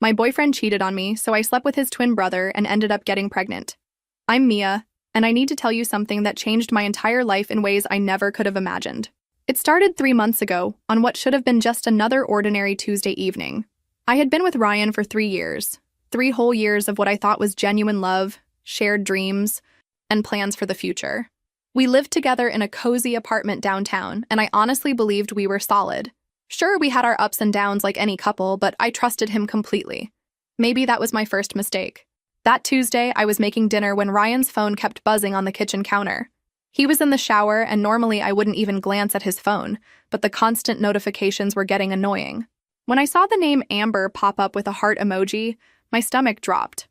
My boyfriend cheated on me, so I slept with his twin brother and ended up getting pregnant. I'm Mia, and I need to tell you something that changed my entire life in ways I never could have imagined. It started 3 months ago, on what should have been just another ordinary Tuesday evening. I had been with Ryan for 3 years, 3 whole years of what I thought was genuine love, shared dreams, and plans for the future. We lived together in a cozy apartment downtown, and I honestly believed we were solid. Sure, we had our ups and downs like any couple, but I trusted him completely. Maybe that was my first mistake. That Tuesday, I was making dinner when Ryan's phone kept buzzing on the kitchen counter. He was in the shower, and normally I wouldn't even glance at his phone, but the constant notifications were getting annoying. When I saw the name Amber pop up with a heart emoji, my stomach dropped.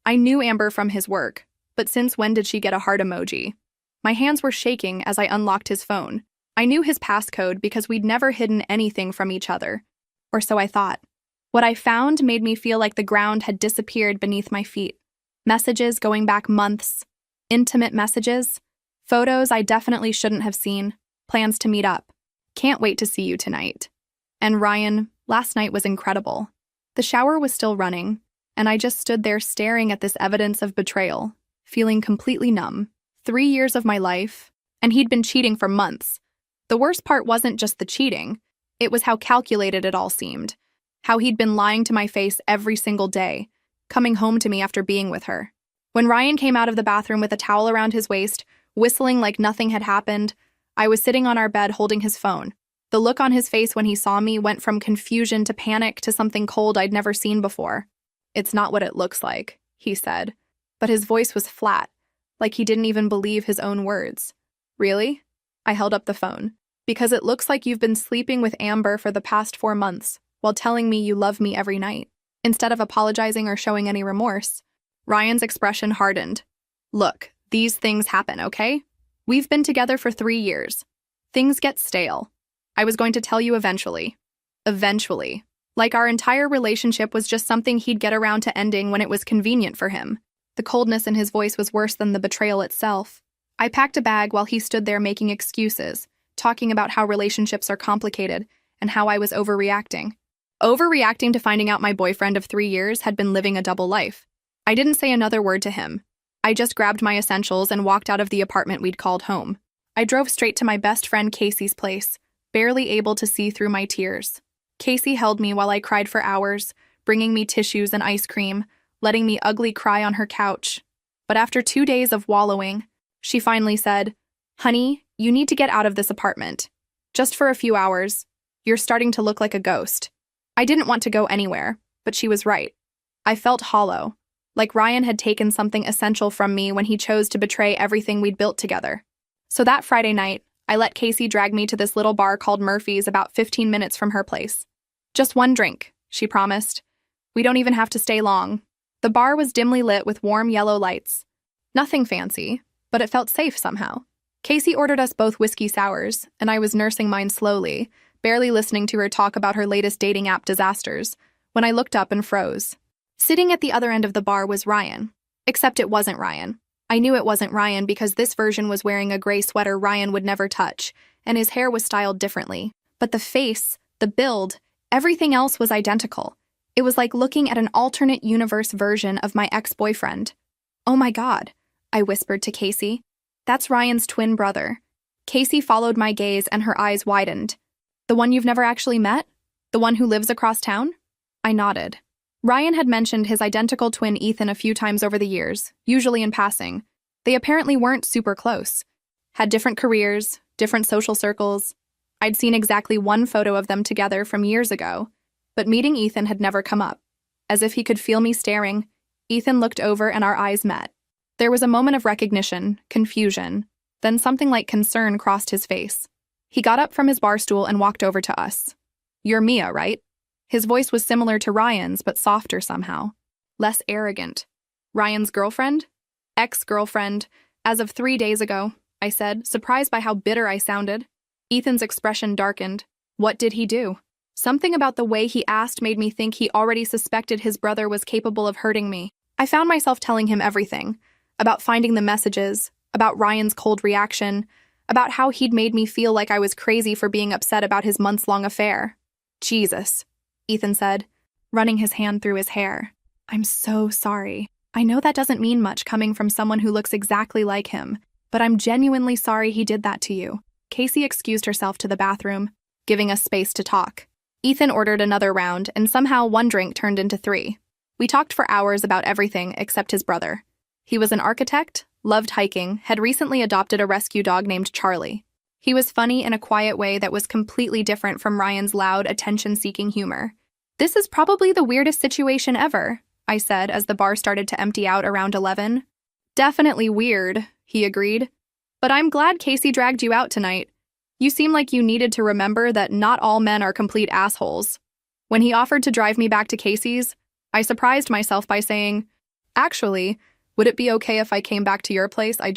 I knew Amber from his work, but since when did she get a heart emoji? My hands were shaking as I unlocked his phone. I knew his passcode because we'd never hidden anything from each other. Or so I thought. What I found made me feel like the ground had disappeared beneath my feet. Messages going back months. Intimate messages. Photos I definitely shouldn't have seen. Plans to meet up. Can't wait to see you tonight. And Ryan, last night was incredible. The shower was still running, and I just stood there staring at this evidence of betrayal, feeling completely numb. 3 years of my life, and he'd been cheating for months. The worst part wasn't just the cheating, it was how calculated it all seemed. How he'd been lying to my face every single day, coming home to me after being with her. When Ryan came out of the bathroom with a towel around his waist, whistling like nothing had happened, I was sitting on our bed holding his phone. The look on his face when he saw me went from confusion to panic to something cold I'd never seen before. "It's not what it looks like," he said, but his voice was flat, like he didn't even believe his own words. "Really?" I held up the phone. "Because it looks like you've been sleeping with Amber for the past 4 months, while telling me you love me every night." Instead of apologizing or showing any remorse, Ryan's expression hardened. "Look, these things happen, okay? We've been together for 3 years. Things get stale. I was going to tell you eventually. Eventually. Like our entire relationship was just something he'd get around to ending when it was convenient for him." The coldness in his voice was worse than the betrayal itself. I packed a bag while he stood there making excuses, talking about how relationships are complicated and how I was overreacting. Overreacting to finding out my boyfriend of 3 years had been living a double life. I didn't say another word to him. I just grabbed my essentials and walked out of the apartment we'd called home. I drove straight to my best friend Casey's place, barely able to see through my tears. Casey held me while I cried for hours, bringing me tissues and ice cream, letting me ugly cry on her couch. But after 2 days of wallowing, she finally said, "Honey, you need to get out of this apartment. Just for a few hours. You're starting to look like a ghost." I didn't want to go anywhere, but she was right. I felt hollow, like Ryan had taken something essential from me when he chose to betray everything we'd built together. So that Friday night, I let Casey drag me to this little bar called Murphy's about 15 minutes from her place. "Just one drink," she promised. "We don't even have to stay long." The bar was dimly lit with warm yellow lights. Nothing fancy, but it felt safe somehow. Casey ordered us both whiskey sours, and I was nursing mine slowly, barely listening to her talk about her latest dating app disasters, when I looked up and froze. Sitting at the other end of the bar was Ryan. Except it wasn't Ryan. I knew it wasn't Ryan because this version was wearing a gray sweater Ryan would never touch, and his hair was styled differently. But the face, the build, everything else was identical. It was like looking at an alternate universe version of my ex-boyfriend. "Oh my God," I whispered to Casey. "That's Ryan's twin brother." Casey followed my gaze and her eyes widened. "The one you've never actually met? The one who lives across town?" I nodded. Ryan had mentioned his identical twin Ethan a few times over the years, usually in passing. They apparently weren't super close. Had different careers, different social circles. I'd seen exactly one photo of them together from years ago, but meeting Ethan had never come up. As if he could feel me staring, Ethan looked over and our eyes met. There was a moment of recognition, confusion, then something like concern crossed his face. He got up from his bar stool and walked over to us. "You're Mia, right?" His voice was similar to Ryan's, but softer somehow. Less arrogant. "Ryan's girlfriend?" "Ex-girlfriend, as of 3 days ago," I said, surprised by how bitter I sounded. Ethan's expression darkened. What did he do? Something about the way he asked made me think he already suspected his brother was capable of hurting me. I found myself telling him everything. About finding the messages, about Ryan's cold reaction, about how he'd made me feel like I was crazy for being upset about his months-long affair. "Jesus," Ethan said. running his hand through his hair. I'm so sorry. I know that doesn't mean much coming from someone who looks exactly like him, but I'm genuinely sorry he did that to you. Casey excused herself to the bathroom, giving us space to talk. Ethan ordered another round, and somehow one drink turned into 3. We talked for hours about everything except his brother. He was an architect, loved hiking, had recently adopted a rescue dog named Charlie. He was funny in a quiet way that was completely different from Ryan's loud, attention-seeking humor. This is probably the weirdest situation ever, I said as the bar started to empty out around 11. Definitely weird, he agreed. But I'm glad Casey dragged you out tonight. You seem like you needed to remember that not all men are complete assholes. When he offered to drive me back to Casey's, I surprised myself by saying, "Actually, would it be okay if I came back to your place? I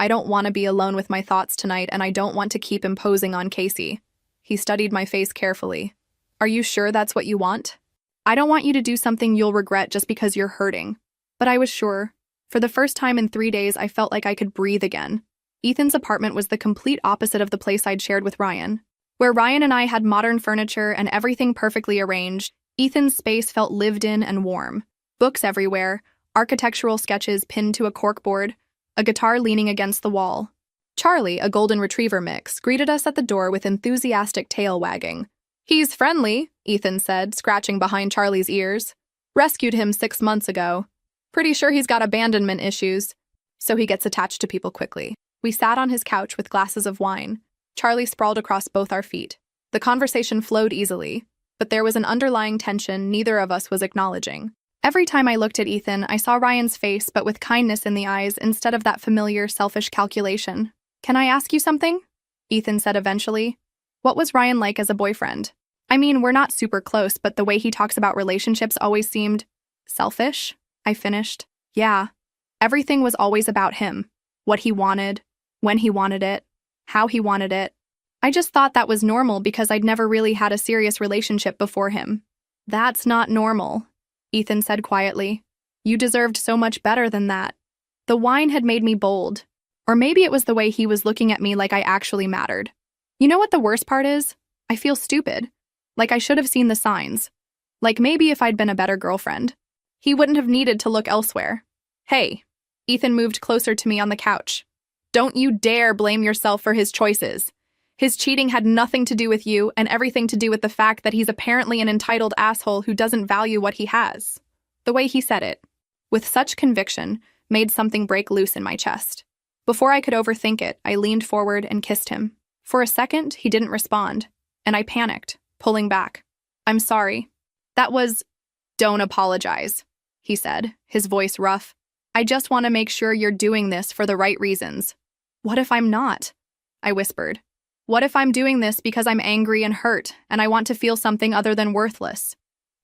don't want to be alone with my thoughts tonight, and I don't want to keep imposing on Casey." He studied my face carefully. "Are you sure that's what you want? I don't want you to do something you'll regret just because you're hurting." But I was sure. For the first time in 3 days, I felt like I could breathe again. Ethan's apartment was the complete opposite of the place I'd shared with Ryan. Where Ryan and I had modern furniture and everything perfectly arranged, Ethan's space felt lived in and warm. Books everywhere, architectural sketches pinned to a corkboard, a guitar leaning against the wall. Charlie, a golden retriever mix, greeted us at the door with enthusiastic tail wagging. "He's friendly," Ethan said, scratching behind Charlie's ears. "Rescued him 6 months ago. Pretty sure he's got abandonment issues, so he gets attached to people quickly." We sat on his couch with glasses of wine. Charlie sprawled across both our feet. The conversation flowed easily, but there was an underlying tension neither of us was acknowledging. Every time I looked at Ethan, I saw Ryan's face, but with kindness in the eyes instead of that familiar, selfish calculation. "Can I ask you something?" Ethan said eventually. "What was Ryan like as a boyfriend? I mean, we're not super close, but the way he talks about relationships always seemed selfish." I finished. "Yeah. Everything was always about him. What he wanted, when he wanted it, how he wanted it. I just thought that was normal because I'd never really had a serious relationship before him." "That's not normal," Ethan said quietly. "You deserved so much better than that." The wine had made me bold. Or maybe it was the way he was looking at me like I actually mattered. You know what the worst part is? I feel stupid. Like I should have seen the signs. Like maybe if I'd been a better girlfriend, he wouldn't have needed to look elsewhere. "Hey," Ethan moved closer to me on the couch. "Don't you dare blame yourself for his choices. His cheating had nothing to do with you and everything to do with the fact that he's apparently an entitled asshole who doesn't value what he has." The way he said it, with such conviction, made something break loose in my chest. Before I could overthink it, I leaned forward and kissed him. For a second, he didn't respond, and I panicked, pulling back. "I'm sorry. That was—" "Don't apologize," he said, his voice rough. "I just want to make sure you're doing this for the right reasons." "What if I'm not?" I whispered. "What if I'm doing this because I'm angry and hurt, and I want to feel something other than worthless?"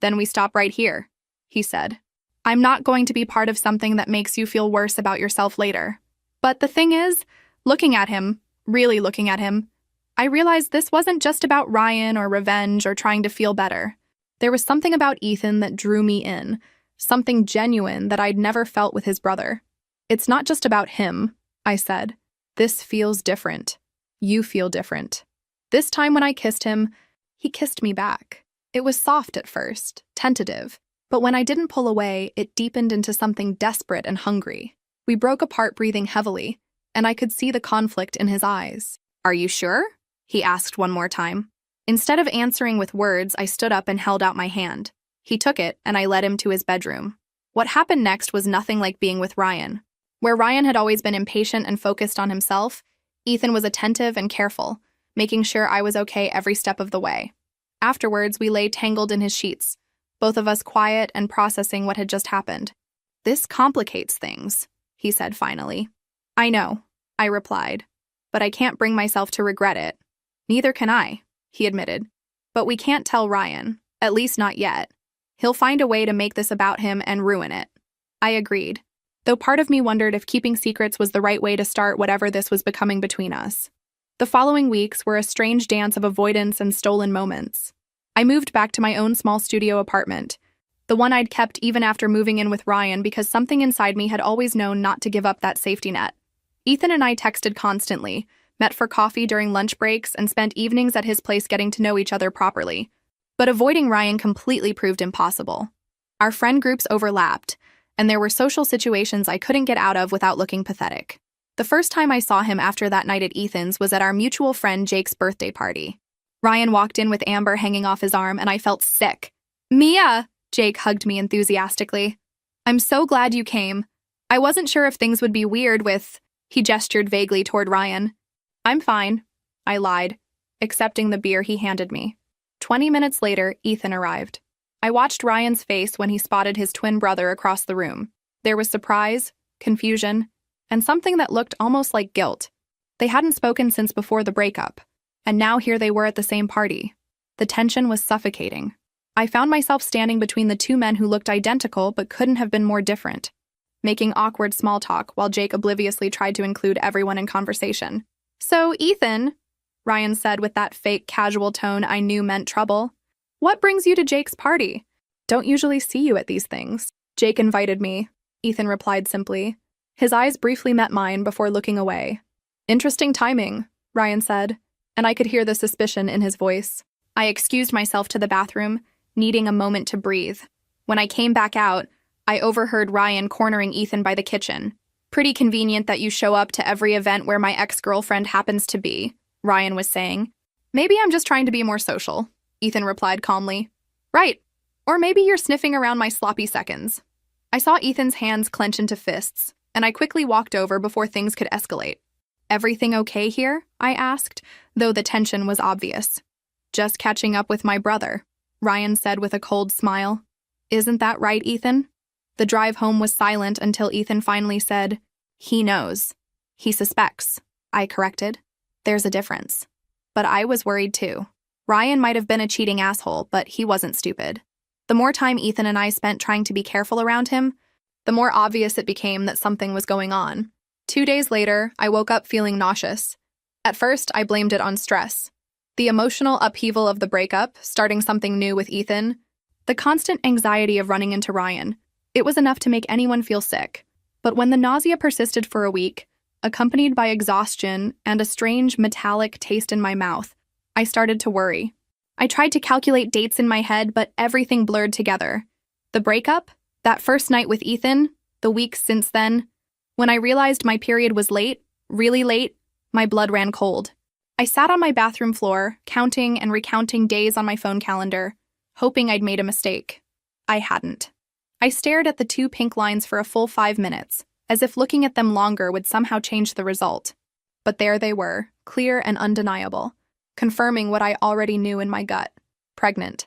"Then we stop right here," he said. "I'm not going to be part of something that makes you feel worse about yourself later." But the thing is, looking at him, really looking at him, I realized this wasn't just about Ryan or revenge or trying to feel better. There was something about Ethan that drew me in, something genuine that I'd never felt with his brother. "It's not just about him," I said. "This feels different. You feel different." This time when I kissed him, he kissed me back. It was soft at first, tentative, but when I didn't pull away, it deepened into something desperate and hungry. We broke apart breathing heavily, and I could see the conflict in his eyes. "Are you sure?" he asked one more time. Instead of answering with words, I stood up and held out my hand. He took it, and I led him to his bedroom. What happened next was nothing like being with Ryan. Where Ryan had always been impatient and focused on himself, Ethan was attentive and careful, making sure I was okay every step of the way. Afterwards, we lay tangled in his sheets, both of us quiet and processing what had just happened. "This complicates things," he said finally. "I know," I replied, "but I can't bring myself to regret it." "Neither can I," he admitted. "But we can't tell Ryan, at least not yet. He'll find a way to make this about him and ruin it." I agreed, though part of me wondered if keeping secrets was the right way to start whatever this was becoming between us. The following weeks were a strange dance of avoidance and stolen moments. I moved back to my own small studio apartment, the one I'd kept even after moving in with Ryan because something inside me had always known not to give up that safety net. Ethan and I texted constantly, met for coffee during lunch breaks, and spent evenings at his place getting to know each other properly. But avoiding Ryan completely proved impossible. Our friend groups overlapped, and there were social situations I couldn't get out of without looking pathetic. The first time I saw him after that night at Ethan's was at our mutual friend Jake's birthday party. Ryan walked in with Amber hanging off his arm, and I felt sick. "Mia!" Jake hugged me enthusiastically. "I'm so glad you came. I wasn't sure if things would be weird with—" He gestured vaguely toward Ryan. "I'm fine," I lied, accepting the beer he handed me. 20 minutes later, Ethan arrived. I watched Ryan's face when he spotted his twin brother across the room. There was surprise, confusion, and something that looked almost like guilt. They hadn't spoken since before the breakup, and now here they were at the same party. The tension was suffocating. I found myself standing between the two men who looked identical but couldn't have been more different, making awkward small talk while Jake obliviously tried to include everyone in conversation. "So, Ethan," Ryan said with that fake casual tone I knew meant trouble, "what brings you to Jake's party? Don't usually see you at these things." "Jake invited me," Ethan replied simply. His eyes briefly met mine before looking away. "Interesting timing," Ryan said, and I could hear the suspicion in his voice. I excused myself to the bathroom, needing a moment to breathe. When I came back out, I overheard Ryan cornering Ethan by the kitchen. "Pretty convenient that you show up to every event where my ex-girlfriend happens to be," Ryan was saying. "Maybe I'm just trying to be more social," Ethan replied calmly. "Right. Or maybe you're sniffing around my sloppy seconds." I saw Ethan's hands clench into fists, and I quickly walked over before things could escalate. "Everything okay here?" I asked, though the tension was obvious. "Just catching up with my brother," Ryan said with a cold smile. "Isn't that right, Ethan?" The drive home was silent until Ethan finally said, "He knows. He suspects," I corrected. "There's a difference." But I was worried too. Ryan might have been a cheating asshole, but he wasn't stupid. The more time Ethan and I spent trying to be careful around him, the more obvious it became that something was going on. 2 days later, I woke up feeling nauseous. At first, I blamed it on stress. The emotional upheaval of the breakup, starting something new with Ethan, the constant anxiety of running into Ryan. It was enough to make anyone feel sick. But when the nausea persisted for a week, accompanied by exhaustion and a strange metallic taste in my mouth, I started to worry. I tried to calculate dates in my head, but everything blurred together. The breakup, that first night with Ethan, the weeks since then. When I realized my period was late, really late, my blood ran cold. I sat on my bathroom floor, counting and recounting days on my phone calendar, hoping I'd made a mistake. I hadn't. I stared at the 2 pink lines for a full 5 minutes, as if looking at them longer would somehow change the result. But there they were, clear and undeniable, confirming what I already knew in my gut: pregnant.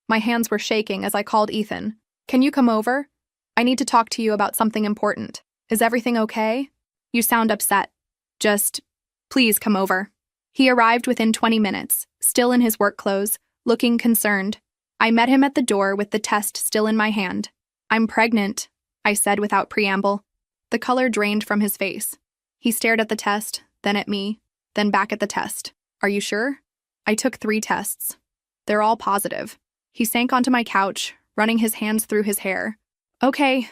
My hands were shaking as I called Ethan. "Can you come over? I need to talk to you about something important. Is everything okay? You sound upset. Just, please come over." He arrived within 20 minutes, still in his work clothes, looking concerned. I met him at the door with the test still in my hand. "I'm pregnant," I said without preamble. The color drained from his face. He stared at the test, then at me, then back at the test. "Are you sure?" I took 3 tests. "They're all positive." He sank onto my couch, running his hands through his hair. Okay,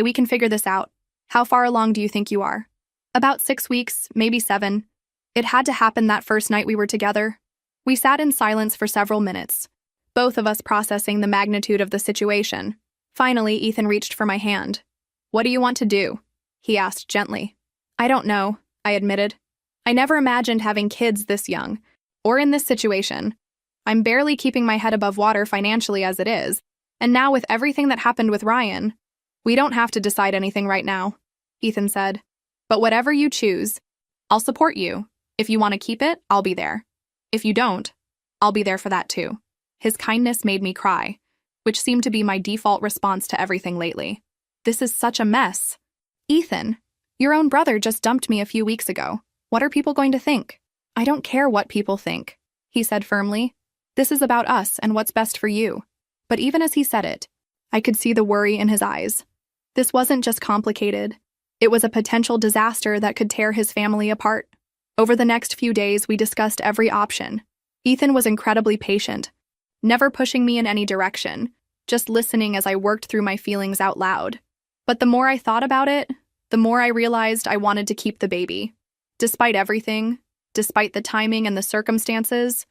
we can figure this out. How far along do you think you are?" "About 6 weeks, maybe 7. It had to happen that first night we were together." We sat in silence for several minutes, both of us processing the magnitude of the situation. Finally, Ethan reached for my hand. "What do you want to do?" he asked gently. "I don't know," I admitted. I never imagined having kids this young, or in this situation. I'm barely keeping my head above water financially as it is, and now with everything that happened with Ryan, "We don't have to decide anything right now," Ethan said. "But whatever you choose, I'll support you. If you want to keep it, I'll be there. If you don't, I'll be there for that too." His kindness made me cry, which seemed to be my default response to everything lately. This is such a mess. "Ethan, your own brother just dumped me a few weeks ago. What are people going to think?" "I don't care what people think," he said firmly. "This is about us and what's best for you." But even as he said it, I could see the worry in his eyes. This wasn't just complicated. It was a potential disaster that could tear his family apart. Over the next few days, we discussed every option. Ethan was incredibly patient, never pushing me in any direction, just listening as I worked through my feelings out loud. But the more I thought about it, the more I realized I wanted to keep the baby. Despite everything, despite the timing and the circumstances,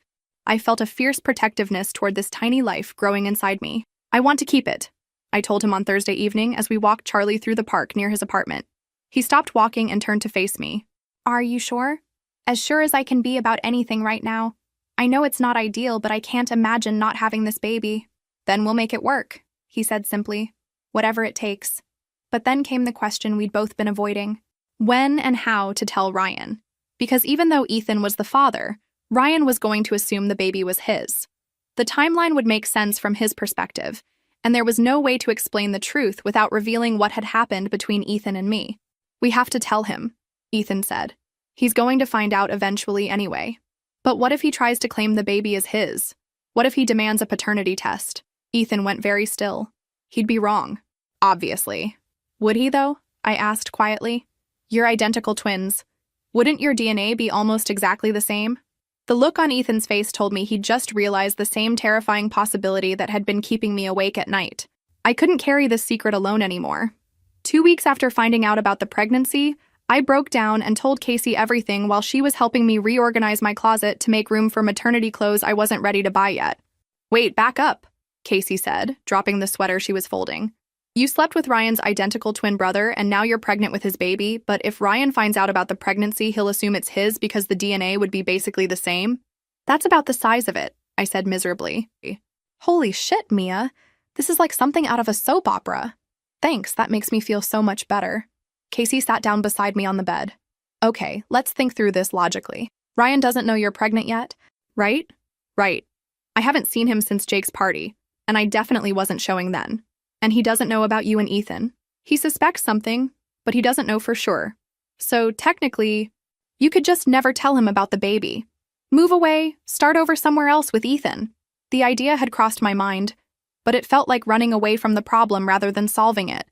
I felt a fierce protectiveness toward this tiny life growing inside me. I want to keep it, I told him on Thursday evening as we walked Charlie through the park near his apartment. He stopped walking and turned to face me. Are you sure? As sure as I can be about anything right now. I know it's not ideal, but I can't imagine not having this baby. Then we'll make it work, he said simply. Whatever it takes. But then came the question we'd both been avoiding. When and how to tell Ryan. Because even though Ethan was the father, Ryan was going to assume the baby was his. The timeline would make sense from his perspective, and there was no way to explain the truth without revealing what had happened between Ethan and me. We have to tell him, Ethan said. He's going to find out eventually anyway. But what if he tries to claim the baby is his? What if he demands a paternity test? Ethan went very still. He'd be wrong. Obviously. Would he, though? I asked quietly. You're identical twins. Wouldn't your DNA be almost exactly the same? The look on Ethan's face told me he'd just realized the same terrifying possibility that had been keeping me awake at night. I couldn't carry this secret alone anymore. 2 weeks after finding out about the pregnancy, I broke down and told Casey everything while she was helping me reorganize my closet to make room for maternity clothes I wasn't ready to buy yet. Wait, back up, Casey said, dropping the sweater she was folding. You slept with Ryan's identical twin brother, and now you're pregnant with his baby, but if Ryan finds out about the pregnancy, he'll assume it's his because the DNA would be basically the same? That's about the size of it, I said miserably. Holy shit, Mia. This is like something out of a soap opera. Thanks, that makes me feel so much better. Casey sat down beside me on the bed. Okay, let's think through this logically. Ryan doesn't know you're pregnant yet, right? Right. I haven't seen him since Jake's party, and I definitely wasn't showing then. And he doesn't know about you and Ethan. He suspects something, but he doesn't know for sure. So technically, you could just never tell him about the baby. Move away, start over somewhere else with Ethan. The idea had crossed my mind, but it felt like running away from the problem rather than solving it.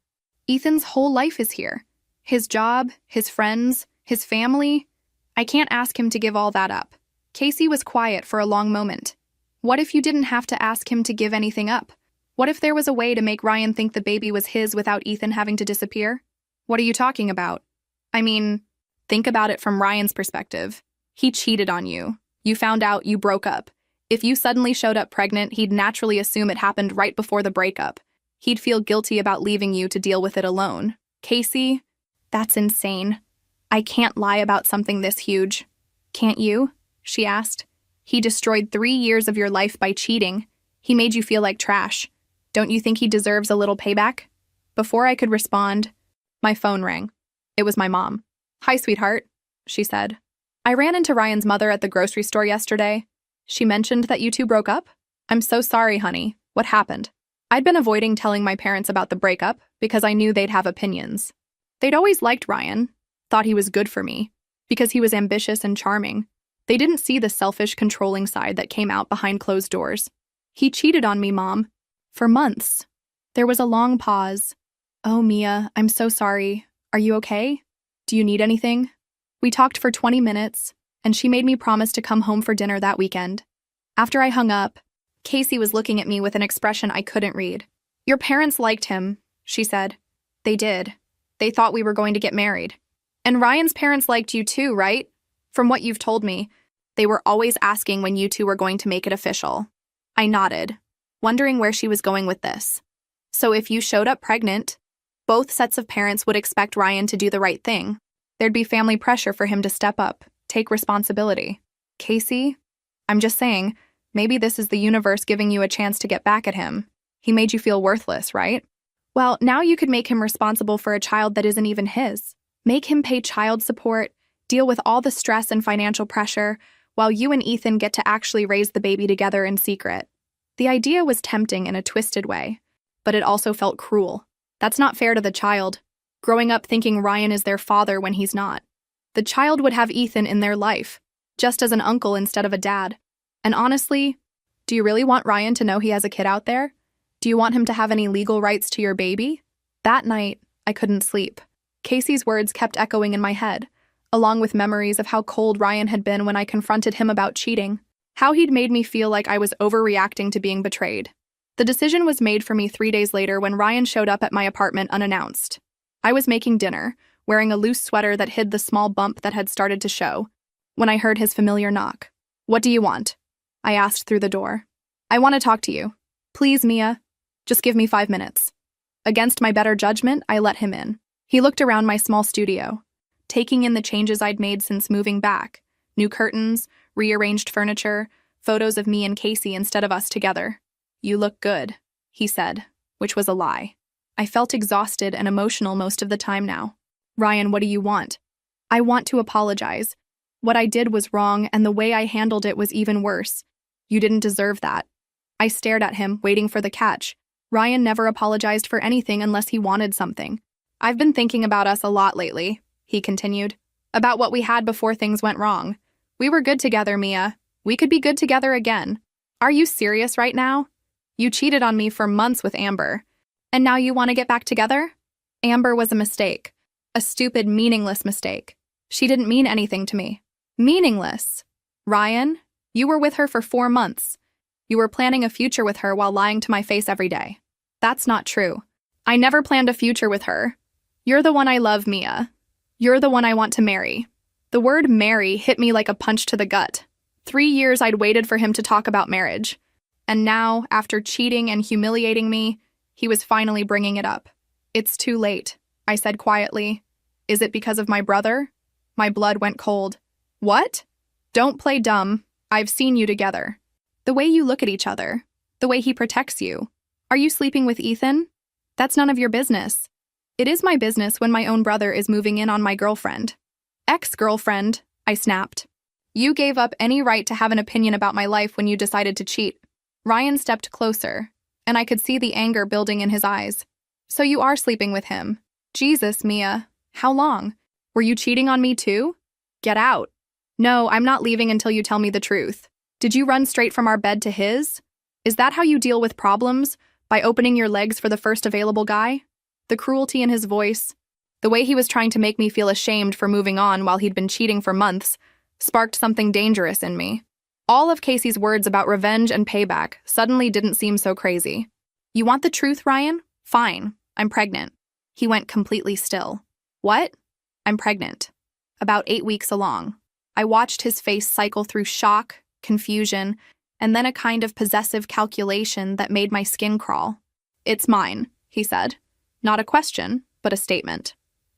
Ethan's whole life is here. His job, his friends, his family. I can't ask him to give all that up. Casey was quiet for a long moment. What if you didn't have to ask him to give anything up? What if there was a way to make Ryan think the baby was his without Ethan having to disappear? What are you talking about? I mean, think about it from Ryan's perspective. He cheated on you. You found out, you broke up. If you suddenly showed up pregnant, he'd naturally assume it happened right before the breakup. He'd feel guilty about leaving you to deal with it alone. Casey, that's insane. I can't lie about something this huge. Can't you? She asked. He destroyed 3 years of your life by cheating. He made you feel like trash. Don't you think he deserves a little payback? Before I could respond, my phone rang. It was my mom. Hi, sweetheart, she said. I ran into Ryan's mother at the grocery store yesterday. She mentioned that you two broke up? I'm so sorry, honey. What happened? I'd been avoiding telling my parents about the breakup because I knew they'd have opinions. They'd always liked Ryan, thought he was good for me, because he was ambitious and charming. They didn't see the selfish, controlling side that came out behind closed doors. He cheated on me, Mom. For months. There was a long pause. Oh, Mia, I'm so sorry. Are you okay? Do you need anything? We talked for 20 minutes, and she made me promise to come home for dinner that weekend. After I hung up, Casey was looking at me with an expression I couldn't read. Your parents liked him, she said. They did. They thought we were going to get married. And Ryan's parents liked you too, right? From what you've told me, they were always asking when you two were going to make it official. I nodded, wondering where she was going with this. So if you showed up pregnant, both sets of parents would expect Ryan to do the right thing. There'd be family pressure for him to step up, take responsibility. Casey, I'm just saying, maybe this is the universe giving you a chance to get back at him. He made you feel worthless, right? Well, now you could make him responsible for a child that isn't even his. Make him pay child support, deal with all the stress and financial pressure, while you and Ethan get to actually raise the baby together in secret. The idea was tempting in a twisted way, but it also felt cruel. That's not fair to the child, growing up thinking Ryan is their father when he's not. The child would have Ethan in their life, just as an uncle instead of a dad. And honestly, do you really want Ryan to know he has a kid out there? Do you want him to have any legal rights to your baby? That night, I couldn't sleep. Casey's words kept echoing in my head, along with memories of how cold Ryan had been when I confronted him about cheating. How he'd made me feel like I was overreacting to being betrayed. The decision was made for me 3 days later when Ryan showed up at my apartment unannounced. I was making dinner, wearing a loose sweater that hid the small bump that had started to show, when I heard his familiar knock. What do you want? I asked through the door. I want to talk to you. Please, Mia. Just give me 5 minutes. Against my better judgment, I let him in. He looked around my small studio, taking in the changes I'd made since moving back. New curtains, rearranged furniture, photos of me and Casey instead of us together. You look good, he said, which was a lie. I felt exhausted and emotional most of the time now. Ryan, what do you want? I want to apologize. What I did was wrong, and the way I handled it was even worse. You didn't deserve that. I stared at him, waiting for the catch. Ryan never apologized for anything unless he wanted something. I've been thinking about us a lot lately, he continued. About what we had before things went wrong. We were good together, Mia. We could be good together again. Are you serious right now? You cheated on me for months with Amber. And now you want to get back together? Amber was a mistake. A stupid, meaningless mistake. She didn't mean anything to me. Meaningless. Ryan, you were with her for 4 months. You were planning a future with her while lying to my face every day. That's not true. I never planned a future with her. You're the one I love, Mia. You're the one I want to marry. The word marry hit me like a punch to the gut. 3 years I'd waited for him to talk about marriage. And now, after cheating and humiliating me, he was finally bringing it up. It's too late, I said quietly. Is it because of my brother? My blood went cold. What? Don't play dumb. I've seen you together. The way you look at each other. The way he protects you. Are you sleeping with Ethan? That's none of your business. It is my business when my own brother is moving in on my girlfriend. Ex-girlfriend, I snapped. You gave up any right to have an opinion about my life when you decided to cheat. Ryan stepped closer, and I could see the anger building in his eyes. So you are sleeping with him. Jesus, Mia. How long? Were you cheating on me too? Get out. No, I'm not leaving until you tell me the truth. Did you run straight from our bed to his? Is that how you deal with problems? By opening your legs for the first available guy? The cruelty in his voice, the way he was trying to make me feel ashamed for moving on while he'd been cheating for months, sparked something dangerous in me. All of Casey's words about revenge and payback suddenly didn't seem so crazy. You want the truth, Ryan? Fine. I'm pregnant. He went completely still. What? I'm pregnant. About 8 weeks along. I watched his face cycle through shock, confusion, and then a kind of possessive calculation that made my skin crawl. It's mine, he said. Not a question, but a statement.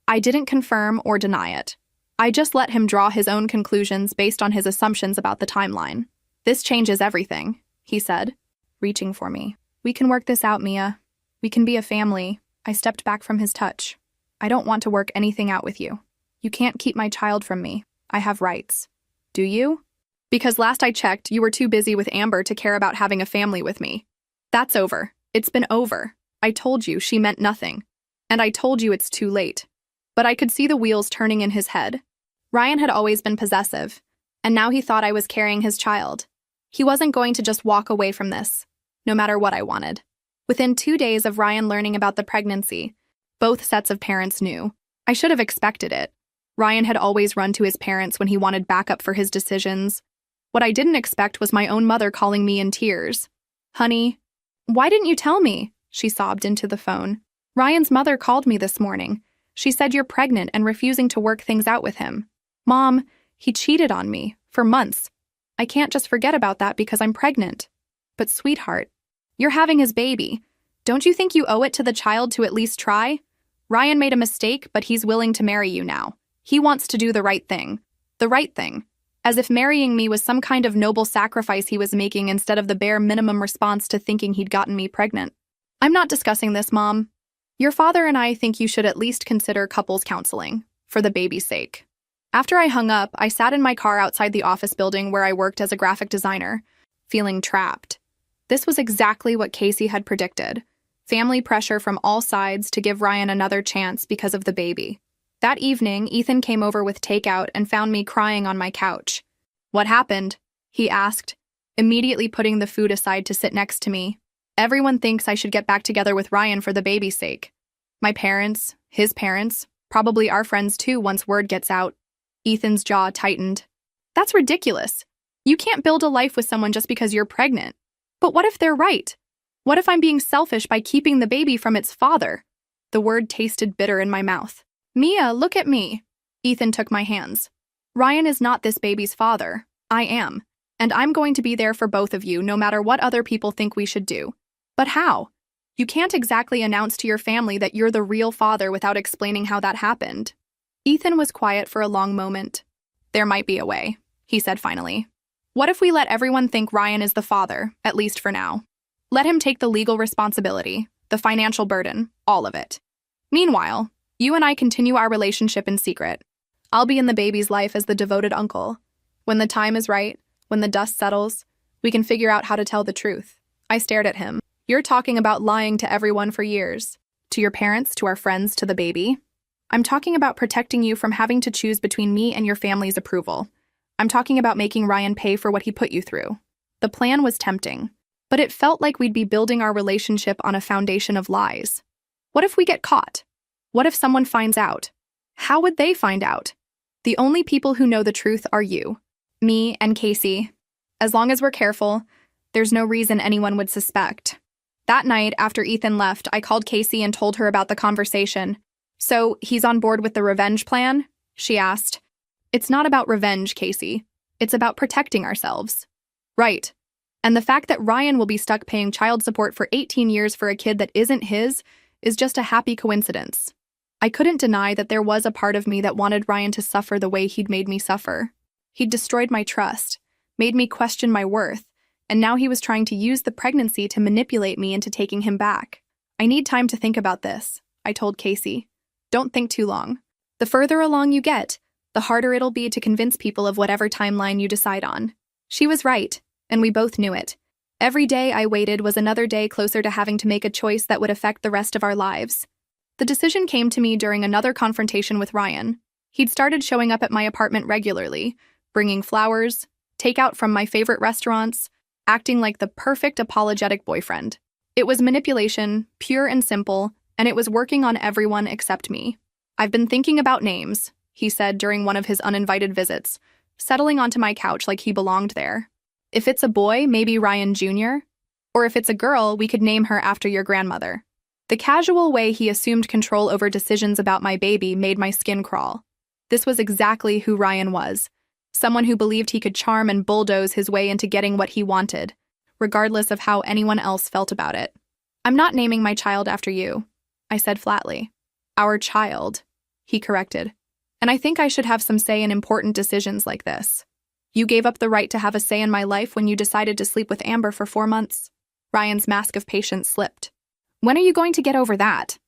I didn't confirm or deny it. I just let him draw his own conclusions based on his assumptions about the timeline. This changes everything, he said, reaching for me. We can work this out, Mia. We can be a family. I stepped back from his touch. I don't want to work anything out with you. You can't keep my child from me. I have rights. Do you? Because last I checked, you were too busy with Amber to care about having a family with me. That's over. It's been over. I told you she meant nothing. And I told you it's too late. But I could see the wheels turning in his head. Ryan had always been possessive, and now he thought I was carrying his child. He wasn't going to just walk away from this, no matter what I wanted. Within 2 days of Ryan learning about the pregnancy, both sets of parents knew. I should have expected it. Ryan had always run to his parents when he wanted backup for his decisions. What I didn't expect was my own mother calling me in tears. Honey, why didn't you tell me? She sobbed into the phone. Ryan's mother called me this morning. She said you're pregnant and refusing to work things out with him. Mom, he cheated on me for months. I can't just forget about that because I'm pregnant. But sweetheart, you're having his baby. Don't you think you owe it to the child to at least try? Ryan made a mistake, but he's willing to marry you now. He wants to do the right thing. The right thing. As if marrying me was some kind of noble sacrifice he was making instead of the bare minimum response to thinking he'd gotten me pregnant. I'm not discussing this, Mom. Your father and I think you should at least consider couples counseling, for the baby's sake. After I hung up, I sat in my car outside the office building where I worked as a graphic designer, feeling trapped. This was exactly what Casey had predicted. Family pressure from all sides to give Ryan another chance because of the baby. That evening, Ethan came over with takeout and found me crying on my couch. What happened? He asked, immediately putting the food aside to sit next to me. Everyone thinks I should get back together with Ryan for the baby's sake. My parents, his parents, probably our friends too once word gets out. Ethan's jaw tightened. That's ridiculous. You can't build a life with someone just because you're pregnant. But what if they're right? What if I'm being selfish by keeping the baby from its father? The word tasted bitter in my mouth. Mia, look at me. Ethan took my hands. Ryan is not this baby's father. I am. And I'm going to be there for both of you, no matter what other people think we should do. But how? You can't exactly announce to your family that you're the real father without explaining how that happened. Ethan was quiet for a long moment. There might be a way, he said finally. What if we let everyone think Ryan is the father, at least for now? Let him take the legal responsibility, the financial burden, all of it. Meanwhile, you and I continue our relationship in secret. I'll be in the baby's life as the devoted uncle. When the time is right, when the dust settles, we can figure out how to tell the truth. I stared at him. You're talking about lying to everyone for years. To your parents, to our friends, to the baby. I'm talking about protecting you from having to choose between me and your family's approval. I'm talking about making Ryan pay for what he put you through. The plan was tempting, but it felt like we'd be building our relationship on a foundation of lies. What if we get caught? What if someone finds out? How would they find out? The only people who know the truth are you, me, and Casey. As long as we're careful, there's no reason anyone would suspect. That night, after Ethan left, I called Casey and told her about the conversation. So, he's on board with the revenge plan? She asked. It's not about revenge, Casey. It's about protecting ourselves. Right. And the fact that Ryan will be stuck paying child support for 18 years for a kid that isn't his is just a happy coincidence. I couldn't deny that there was a part of me that wanted Ryan to suffer the way he'd made me suffer. He'd destroyed my trust, made me question my worth, and now he was trying to use the pregnancy to manipulate me into taking him back. I need time to think about this, I told Casey. Don't think too long. The further along you get, the harder it'll be to convince people of whatever timeline you decide on. She was right, and we both knew it. Every day I waited was another day closer to having to make a choice that would affect the rest of our lives. The decision came to me during another confrontation with Ryan. He'd started showing up at my apartment regularly, bringing flowers, takeout from my favorite restaurants, acting like the perfect apologetic boyfriend. It was manipulation, pure and simple, and it was working on everyone except me. I've been thinking about names, he said during one of his uninvited visits, settling onto my couch like he belonged there. If it's a boy, maybe Ryan Jr., or if it's a girl, we could name her after your grandmother. The casual way he assumed control over decisions about my baby made my skin crawl. This was exactly who Ryan was, someone who believed he could charm and bulldoze his way into getting what he wanted, regardless of how anyone else felt about it. I'm not naming my child after you, I said flatly. Our child, he corrected. And I think I should have some say in important decisions like this. You gave up the right to have a say in my life when you decided to sleep with Amber for 4 months. Ryan's mask of patience slipped. When are you going to get over that?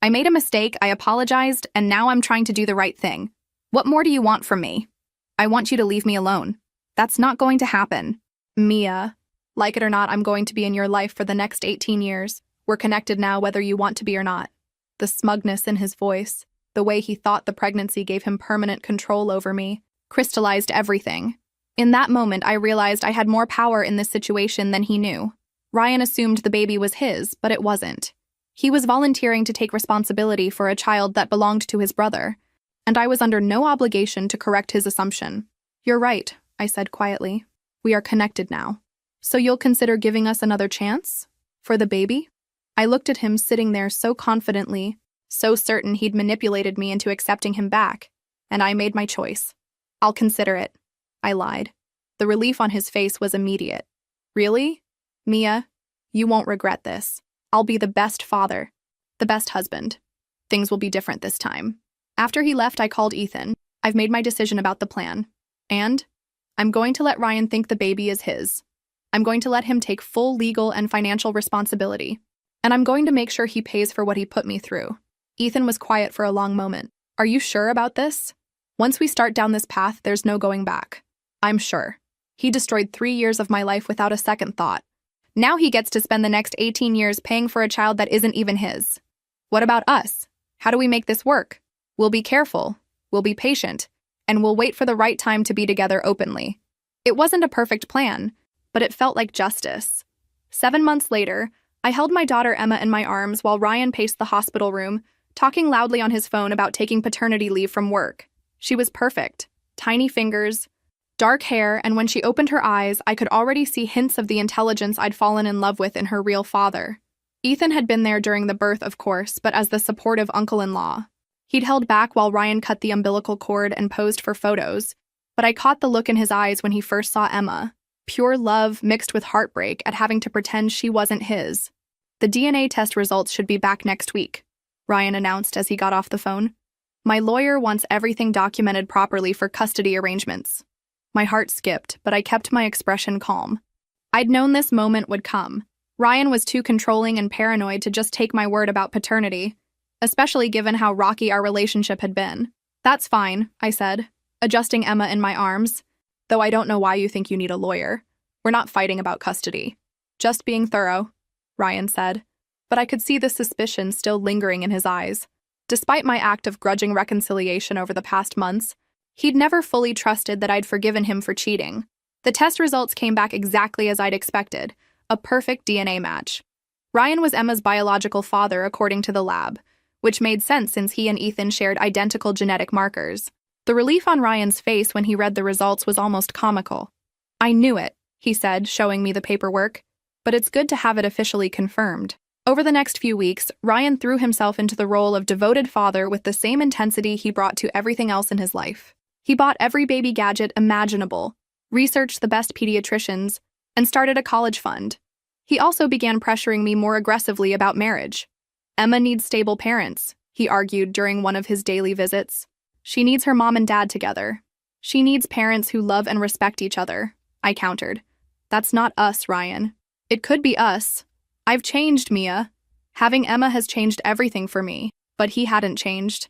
I made a mistake, I apologized, and now I'm trying to do the right thing. What more do you want from me? I want you to leave me alone. That's not going to happen. Mia, like it or not, I'm going to be in your life for the next 18 years. We're connected now whether you want to be or not. The smugness in his voice, the way he thought the pregnancy gave him permanent control over me, crystallized everything. In that moment, I realized I had more power in this situation than he knew. Ryan assumed the baby was his, but it wasn't. He was volunteering to take responsibility for a child that belonged to his brother, and I was under no obligation to correct his assumption. You're right, I said quietly. We are connected now. So you'll consider giving us another chance? For the baby? I looked at him sitting there so confidently, so certain he'd manipulated me into accepting him back, and I made my choice. I'll consider it. I lied. The relief on his face was immediate. Really? Mia, you won't regret this. I'll be the best father, the best husband. Things will be different this time. After he left, I called Ethan. I've made my decision about the plan. And I'm going to let Ryan think the baby is his. I'm going to let him take full legal and financial responsibility. And I'm going to make sure he pays for what he put me through. Ethan was quiet for a long moment. Are you sure about this? Once we start down this path, there's no going back. I'm sure. He destroyed 3 years of my life without a second thought. Now he gets to spend the next 18 years paying for a child that isn't even his. What about us? How do we make this work? We'll be careful, we'll be patient, and we'll wait for the right time to be together openly. It wasn't a perfect plan, but it felt like justice. 7 months later, I held my daughter Emma in my arms while Ryan paced the hospital room, talking loudly on his phone about taking paternity leave from work. She was perfect. Tiny fingers, dark hair, and when she opened her eyes, I could already see hints of the intelligence I'd fallen in love with in her real father. Ethan had been there during the birth, of course, but as the supportive uncle-in-law. He'd held back while Ryan cut the umbilical cord and posed for photos, but I caught the look in his eyes when he first saw Emma. Pure love mixed with heartbreak at having to pretend she wasn't his. The DNA test results should be back next week, Ryan announced as he got off the phone. My lawyer wants everything documented properly for custody arrangements. My heart skipped, but I kept my expression calm. I'd known this moment would come. Ryan was too controlling and paranoid to just take my word about paternity, especially given how rocky our relationship had been. That's fine, I said, adjusting Emma in my arms, though I don't know why you think you need a lawyer. We're not fighting about custody. Just being thorough, Ryan said, but I could see the suspicion still lingering in his eyes. Despite my act of grudging reconciliation over the past months, he'd never fully trusted that I'd forgiven him for cheating. The test results came back exactly as I'd expected, a perfect DNA match. Ryan was Emma's biological father according to the lab, which made sense since he and Ethan shared identical genetic markers. The relief on Ryan's face when he read the results was almost comical. I knew it, he said, showing me the paperwork, but it's good to have it officially confirmed. Over the next few weeks, Ryan threw himself into the role of devoted father with the same intensity he brought to everything else in his life. He bought every baby gadget imaginable, researched the best pediatricians, and started a college fund. He also began pressuring me more aggressively about marriage. Emma needs stable parents, he argued during one of his daily visits. She needs her mom and dad together. She needs parents who love and respect each other, I countered. That's not us, Ryan. It could be us. I've changed, Mia. Having Emma has changed everything for me, but he hadn't changed.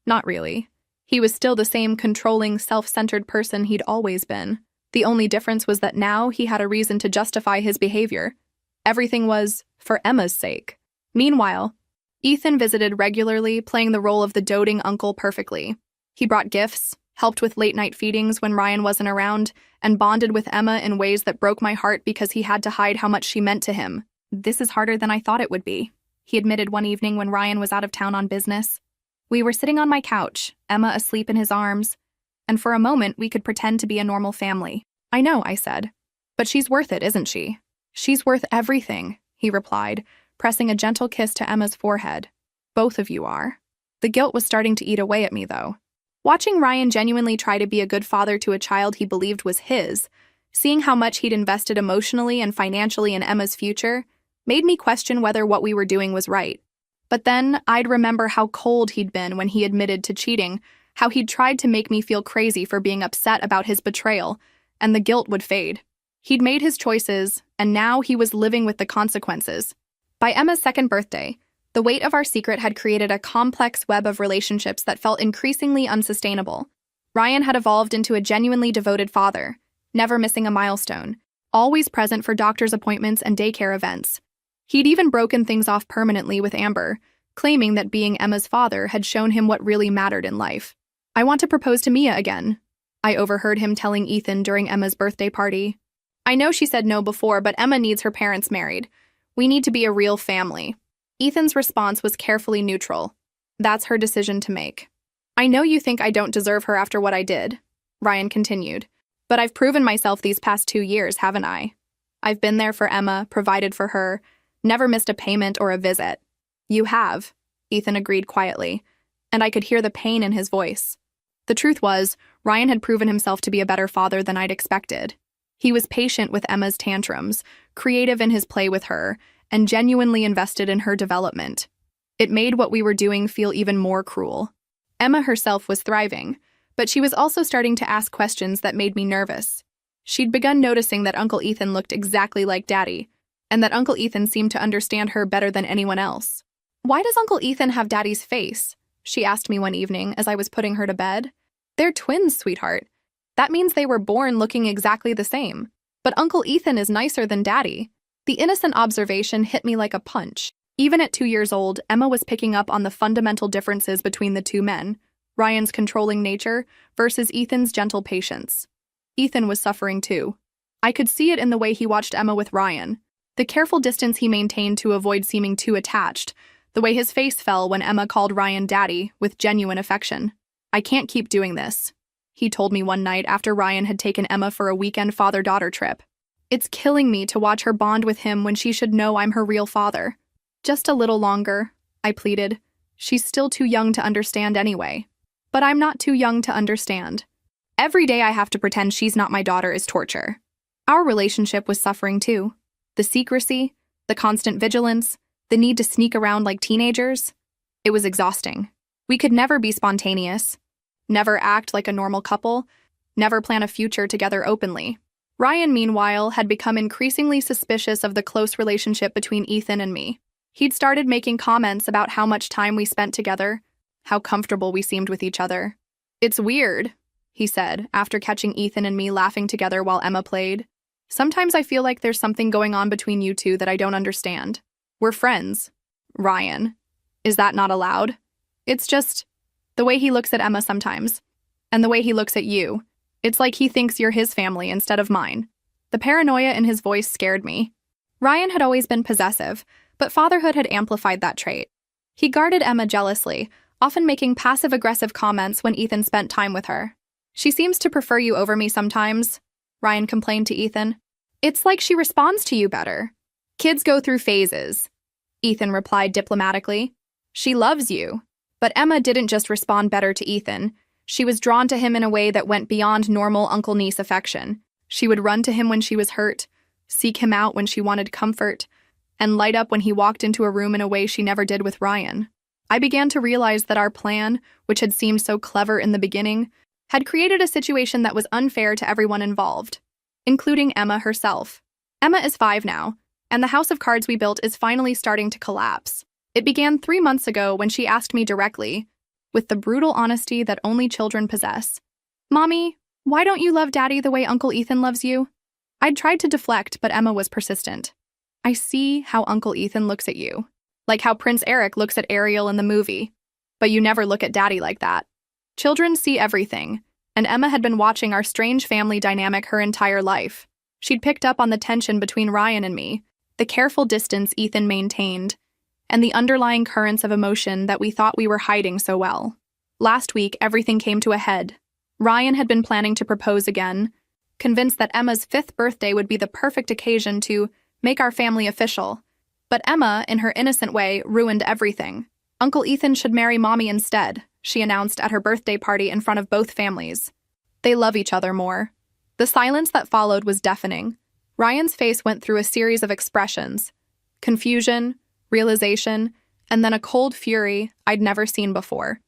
Not really. He was still the same controlling, self-centered person he'd always been. The only difference was that now he had a reason to justify his behavior. Everything was for Emma's sake. Meanwhile, Ethan visited regularly, playing the role of the doting uncle perfectly. He brought gifts, helped with late-night feedings when Ryan wasn't around, and bonded with Emma in ways that broke my heart because he had to hide how much she meant to him. This is harder than I thought it would be, he admitted one evening when Ryan was out of town on business. We were sitting on my couch, Emma asleep in his arms, and for a moment we could pretend to be a normal family. I know, I said. But she's worth it, isn't she? She's worth everything, he replied, pressing a gentle kiss to Emma's forehead. Both of you are. The guilt was starting to eat away at me, though. Watching Ryan genuinely try to be a good father to a child he believed was his, seeing how much he'd invested emotionally and financially in Emma's future, made me question whether what we were doing was right. But then I'd remember how cold he'd been when he admitted to cheating, how he'd tried to make me feel crazy for being upset about his betrayal, and the guilt would fade. He'd made his choices, and now he was living with the consequences. By Emma's second birthday, the weight of our secret had created a complex web of relationships that felt increasingly unsustainable. Ryan had evolved into a genuinely devoted father, never missing a milestone, always present for doctor's appointments and daycare events. He'd even broken things off permanently with Amber, claiming that being Emma's father had shown him what really mattered in life. I want to propose to Mia again, I overheard him telling Ethan during Emma's birthday party. I know she said no before, but Emma needs her parents married. We need to be a real family. Ethan's response was carefully neutral. That's her decision to make. I know you think I don't deserve her after what I did, Ryan continued, but I've proven myself these past 2 years, haven't I? I've been there for Emma, provided for her, never missed a payment or a visit. You have, Ethan agreed quietly, and I could hear the pain in his voice. The truth was, Ryan had proven himself to be a better father than I'd expected. He was patient with Emma's tantrums, creative in his play with her, and genuinely invested in her development. It made what we were doing feel even more cruel. Emma herself was thriving, but she was also starting to ask questions that made me nervous. She'd begun noticing that Uncle Ethan looked exactly like Daddy, and that Uncle Ethan seemed to understand her better than anyone else. Why does Uncle Ethan have Daddy's face? She asked me one evening as I was putting her to bed. They're twins, sweetheart. That means they were born looking exactly the same. But Uncle Ethan is nicer than Daddy. The innocent observation hit me like a punch. Even at 2 years old, Emma was picking up on the fundamental differences between the two men, Ryan's controlling nature versus Ethan's gentle patience. Ethan was suffering too. I could see it in the way he watched Emma with Ryan, the careful distance he maintained to avoid seeming too attached, the way his face fell when Emma called Ryan Daddy with genuine affection. I can't keep doing this, he told me one night after Ryan had taken Emma for a weekend father-daughter trip. It's killing me to watch her bond with him when she should know I'm her real father. Just a little longer, I pleaded. She's still too young to understand anyway. But I'm not too young to understand. Every day I have to pretend she's not my daughter is torture. Our relationship was suffering too. The secrecy, the constant vigilance, the need to sneak around like teenagers. It was exhausting. We could never be spontaneous, never act like a normal couple, never plan a future together openly. Ryan, meanwhile, had become increasingly suspicious of the close relationship between Ethan and me. He'd started making comments about how much time we spent together, how comfortable we seemed with each other. "It's weird," he said, after catching Ethan and me laughing together while Emma played. "Sometimes I feel like there's something going on between you two that I don't understand. We're friends." "Ryan, is that not allowed?" "It's just the way he looks at Emma sometimes, and the way he looks at you. It's like he thinks you're his family instead of mine." The paranoia in his voice scared me. Ryan had always been possessive, but fatherhood had amplified that trait. He guarded Emma jealously, often making passive-aggressive comments when Ethan spent time with her. "She seems to prefer you over me sometimes," Ryan complained to Ethan. "It's like she responds to you better." "Kids go through phases," Ethan replied diplomatically. "She loves you." But Emma didn't just respond better to Ethan. She was drawn to him in a way that went beyond normal uncle-niece affection. She would run to him when she was hurt, seek him out when she wanted comfort, and light up when he walked into a room in a way she never did with Ryan. I began to realize that our plan, which had seemed so clever in the beginning, had created a situation that was unfair to everyone involved, including Emma herself. Emma is 5 now, and the house of cards we built is finally starting to collapse. It began 3 months ago when she asked me directly, with the brutal honesty that only children possess, "Mommy, why don't you love Daddy the way Uncle Ethan loves you?" I'd tried to deflect, but Emma was persistent. "I see how Uncle Ethan looks at you, like how Prince Eric looks at Ariel in the movie, but you never look at Daddy like that." Children see everything, and Emma had been watching our strange family dynamic her entire life. She'd picked up on the tension between Ryan and me, the careful distance Ethan maintained, and the underlying currents of emotion that we thought we were hiding so well. Last week, everything came to a head. Ryan had been planning to propose again, convinced that Emma's 5th birthday would be the perfect occasion to make our family official. But Emma, in her innocent way, ruined everything. "Uncle Ethan should marry Mommy instead," she announced at her birthday party in front of both families. "They love each other more." The silence that followed was deafening. Ryan's face went through a series of expressions: confusion, realization, and then a cold fury I'd never seen before.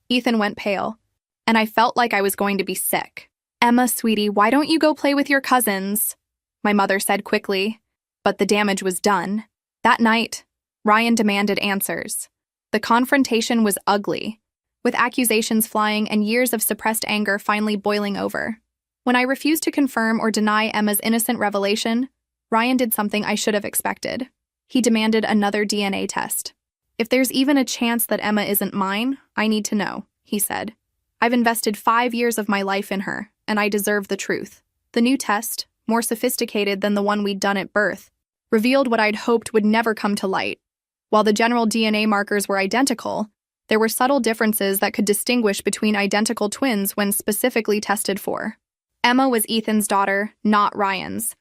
Ethan went pale, and I felt like I was going to be sick. "Emma, sweetie, why don't you go play with your cousins?" my mother said quickly. But the damage was done. That night, Ryan demanded answers. The confrontation was ugly, with accusations flying and years of suppressed anger finally boiling over. When I refused to confirm or deny Emma's innocent revelation, Ryan did something I should have expected. He demanded another DNA test. "If there's even a chance that Emma isn't mine, I need to know," he said. "I've invested 5 years of my life in her, and I deserve the truth." The new test, more sophisticated than the one we'd done at birth, revealed what I'd hoped would never come to light. While the general DNA markers were identical, there were subtle differences that could distinguish between identical twins when specifically tested for. Emma was Ethan's daughter, not Ryan's.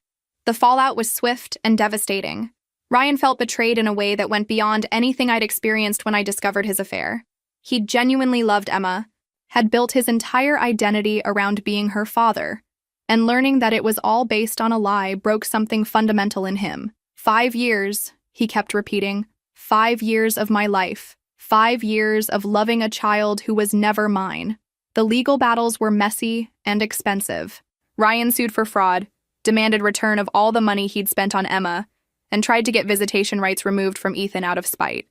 The fallout was swift and devastating. Ryan felt betrayed in a way that went beyond anything I'd experienced when I discovered his affair. He genuinely loved Emma, had built his entire identity around being her father, and learning that it was all based on a lie broke something fundamental in him. 5 years, he kept repeating, 5 years of my life, 5 years of loving a child who was never mine. The legal battles were messy and expensive. Ryan sued for fraud, demanded return of all the money he'd spent on Emma, and tried to get visitation rights removed from Ethan out of spite.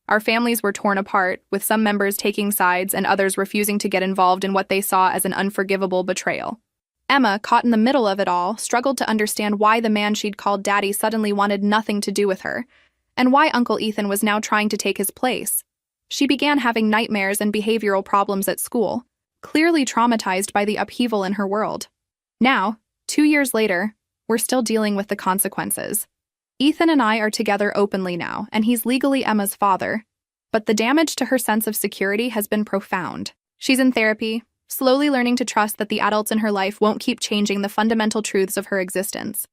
Our families were torn apart, with some members taking sides and others refusing to get involved in what they saw as an unforgivable betrayal. Emma, caught in the middle of it all, struggled to understand why the man she'd called Daddy suddenly wanted nothing to do with her, and why Uncle Ethan was now trying to take his place. She began having nightmares and behavioral problems at school, clearly traumatized by the upheaval in her world. Now, 2 years later, we're still dealing with the consequences. Ethan and I are together openly now, and he's legally Emma's father, but the damage to her sense of security has been profound. She's in therapy, slowly learning to trust that the adults in her life won't keep changing the fundamental truths of her existence.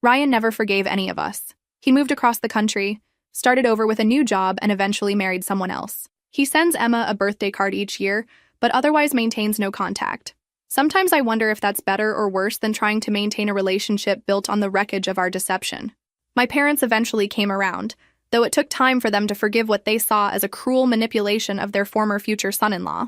Ryan never forgave any of us. He moved across the country, started over with a new job, and eventually married someone else. He sends Emma a birthday card each year, but otherwise maintains no contact. Sometimes I wonder if that's better or worse than trying to maintain a relationship built on the wreckage of our deception. My parents eventually came around, though it took time for them to forgive what they saw as a cruel manipulation of their former future son-in-law.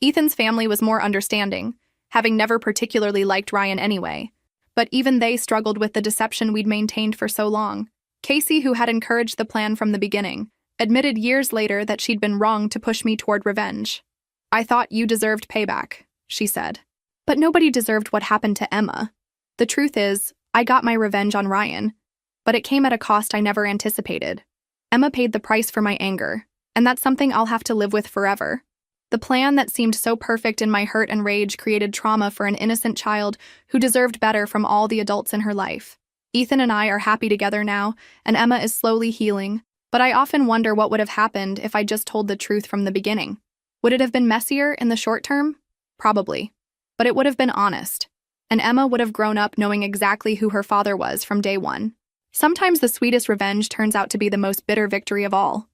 Ethan's family was more understanding, having never particularly liked Ryan anyway, but even they struggled with the deception we'd maintained for so long. Casey, who had encouraged the plan from the beginning, admitted years later that she'd been wrong to push me toward revenge. "I thought you deserved payback," she said. But nobody deserved what happened to Emma. The truth is, I got my revenge on Ryan, but it came at a cost I never anticipated. Emma paid the price for my anger, and that's something I'll have to live with forever. The plan that seemed so perfect in my hurt and rage created trauma for an innocent child who deserved better from all the adults in her life. Ethan and I are happy together now, and Emma is slowly healing, but I often wonder what would have happened if I just told the truth from the beginning. Would it have been messier in the short term? Probably. But it would have been honest, and Emma would have grown up knowing exactly who her father was from day one. Sometimes the sweetest revenge turns out to be the most bitter victory of all.